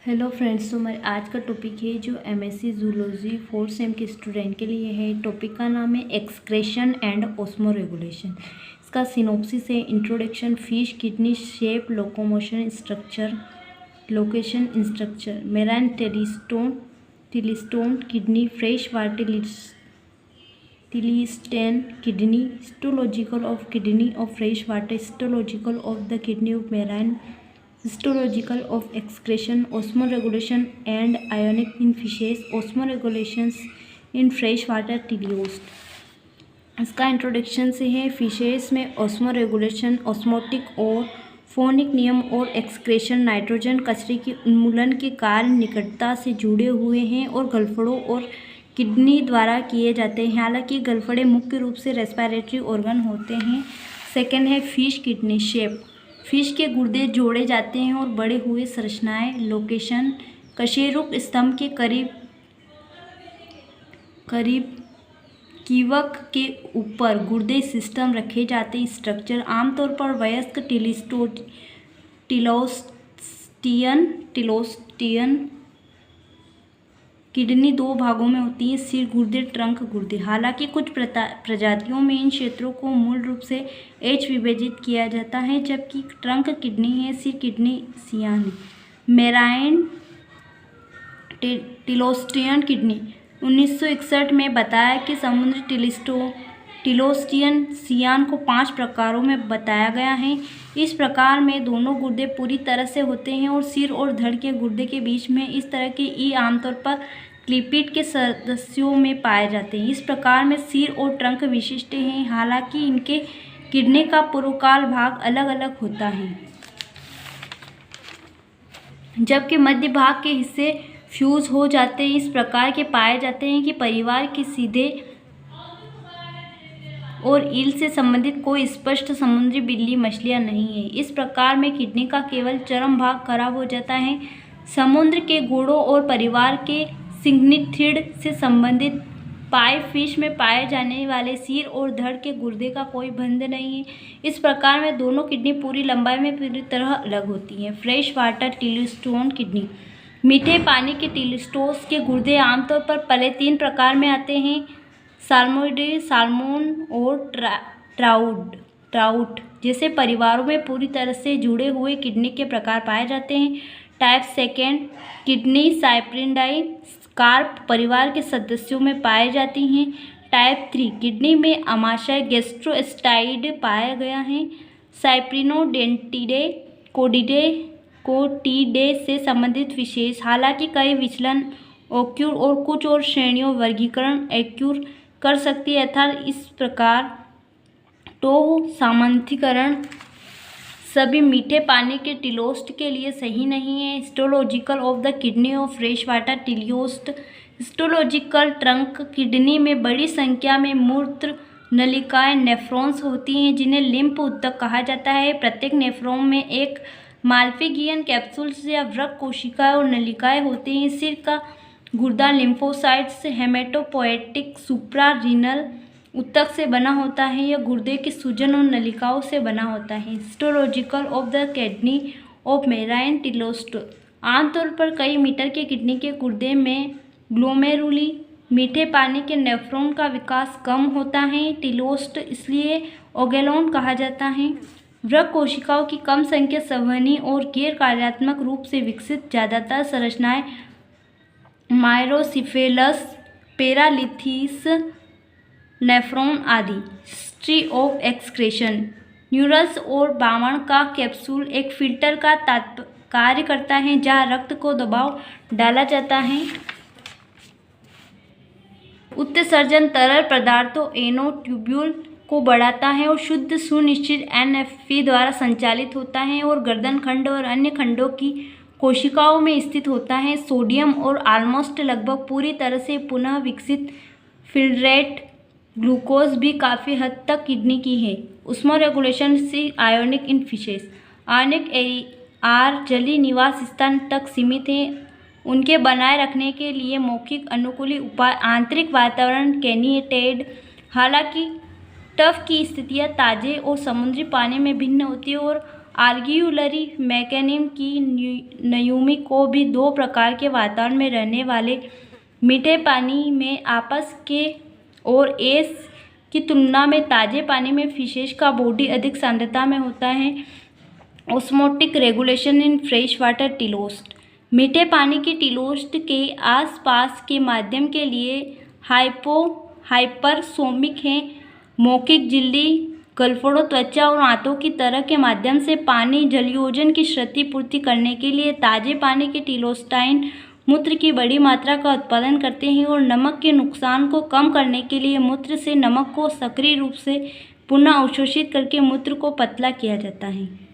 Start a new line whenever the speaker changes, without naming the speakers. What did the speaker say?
Hello friends, तो हमारे आज का टॉपिक है जो एमएससी जूलॉजी फोर्थ सेम के स्टूडेंट के लिए है। टॉपिक का नाम है एक्सक्रेशन एंड ऑस्मोरेगुलेशन। इसका सिनॉप्सिस है introduction, fish kidney shape, locomotion structure, location structure, marine teleost kidney, fresh water teleost kidney, histological of kidney of fresh water, histological of the kidney of marine, histological of excretion, osmoregulation and ionic in fishes, osmoregulations in fresh water टिलियोस्ट। इसका introduction से है। Fishes में osmoregulation osmotic और phonic नियम और excretion nitrogen कचरे के उन्मूलन के कार्य निकटता से जुड़े हुए हैं और गलफड़ों और किडनी द्वारा किए जाते हैं। हालांकि गलफड़े मुख्य रूप से रेस्पिरेटरी ऑर्गन होते हैं। सेकेंड है फिश किडनी शेप। फिश के गुर्दे जोड़े जाते हैं और बड़े हुए संरचनाएं। लोकेशन कशेरुक स्तंभ के करीब कीवक के ऊपर गुर्दे सिस्टम रखे जाते हैं। स्ट्रक्चर आमतौर पर वयस्क टिलोस्टियन किडनी दो भागों में होती है, सिर गुर्दे, ट्रंक गुर्दे। हालांकि कुछ प्रजातियों में इन क्षेत्रों को मूल रूप से विभाजित किया जाता है, जबकि ट्रंक किडनी है, सिर किडनी सियान है। मेराइन टिलोस्टियन किडनी 1961 में बताया कि समुद्री टिलोस्टियन सियान को 5 प्रकारों में बताया गया है। इस प्रकार में दोनों गुर्दे पूरी तरह से होते हैं और सिर और धड़ के गुर्दे के बीच में इस तरह के ई आमतौर पर क्लिपिड के सदस्यों में पाए जाते हैं। इस प्रकार में सिर और ट्रंक विशिष्ट हैं, हालांकि इनके किडनी का पूर्वकाल भाग अलग अलग होता है, जबकि मध्य भाग के हिस्से फ्यूज हो जाते हैं। इस प्रकार के पाए जाते हैं कि परिवार के सीधे और ईल से संबंधित कोई स्पष्ट समुद्री बिल्ली मछलियां नहीं है। इस प्रकार में किडनी का केवल चरम भाग खराब हो जाता है। समुद्र के घोड़ों और परिवार के सिग्निथिड से संबंधित पाई फिश में पाए जाने वाले सिर और धड़ के गुर्दे का कोई बंध नहीं है। इस प्रकार में दोनों किडनी पूरी लंबाई में पूरी तरह अलग होती हैं। Fresh water teleost kidney. मीठे पानी के टिलिस्टोस के गुर्दे आमतौर पर पहले 3 प्रकार में आते हैं, साल्मोइडे, साल्मोन और ट्राउट जैसे परिवारों में पूरी तरह से जुड़े हुए किडनी के प्रकार पाए जाते हैं। टाइप सेकेंड किडनी साइप्रिनिडाई कार्प परिवार के सदस्यों में पाए जाती हैं। टाइप 3 किडनी में अमाशय गैस्ट्रोएस्टाइड पाया गया है। साइप्रिनोडेंटिडे कोटिडे से संबंधित विशेष, हालांकि कई विचलन ओक्यूर और कुछ और श्रेणियों वर्गीकरण एक्यूर कर सकती है, अर्थात इस प्रकार सामान्यीकरण सभी मीठे पानी के टिलोस्ट के लिए सही नहीं है। Histological of the kidney of fresh water टिलियोस्ट। Histological trunk kidney में बड़ी संख्या में मूत्र नलिकाएं नेफ्रॉन्स होती हैं, जिन्हें लिम्फ ऊतक कहा जाता है। प्रत्येक नेफ्रॉन में एक माल्फिगियन कैप्सूल्स या वृक्क कोशिकाएं और नलिकाएं होती हैं। सिर का गुर्दा लिम्फोसाइट्स, हेमेटोपोएटिक सुप्रा रीनल ऊतक से बना होता है। यह गुर्दे के सूजन और नलिकाओं से बना होता है। Histological of the kidney of marine teleost. आमतौर पर कई मीटर के किडनी के गुर्दे में ग्लोमेरुली मीठे पानी के नेफ्रॉन का विकास कम होता है। टिलोस्ट इसलिए ओगेलोन कहा जाता है। वृक्क कोशिकाओं की कम संख्या संवहनी और गैर कार्यात्मक रूप से विकसित ज़्यादातर संरचनाएं माइरोसिफेलस, पैरालिथिस, नेफ्रॉन आदि। History of excretion. न्यूरस और बावण का कैप्सूल एक फिल्टर का कार्य करता है, जहां रक्त को दबाव डाला जाता है। उत्सर्जन तरल पदार्थों एनो ट्यूब्यूल को बढ़ाता है और शुद्ध सुनिश्चित एनएफपी द्वारा संचालित होता है और गर्दन खंड और अन्य खंडों की कोशिकाओं में स्थित होता है। सोडियम और ऑलमोस्ट लगभग पूरी तरह से पुनः विकसित फिल्ट्रेट ग्लूकोज भी काफ़ी हद तक किडनी की है। ऑस्मोरेगुलेशन से आयोनिक इन फिशेस। आयोनिक जलीय निवास स्थान तक सीमित हैं। उनके बनाए रखने के लिए मौखिक अनुकूली उपाय आंतरिक वातावरण कैनिटेड। हालांकि टफ की स्थितियां ताजे और समुद्री पानी में भिन्न होती है और आर्ग्युलरी मैकेनिज्म की न्यूमी को भी दो प्रकार के वातावरण में रहने वाले मीठे पानी में आपस के और एस की तुलना में ताज़े पानी में फिशेस का बॉडी अधिक सांद्रता में होता है। Osmotic regulation in fresh water teleost. मीठे पानी की टिलोस्ट के आसपास के माध्यम के लिए हाइपरसोमिक हैं। मौखिक झिल्ली, गलफड़ों, त्वचा और आंतों की तरह के माध्यम से पानी जलयोजन की क्षतिपूर्ति करने के लिए ताज़े पानी के टिलोस्टाइन मूत्र की बड़ी मात्रा का उत्पादन करते हैं और नमक के नुकसान को कम करने के लिए मूत्र से नमक को सक्रिय रूप से पुनः अवशोषित करके मूत्र को पतला किया जाता है।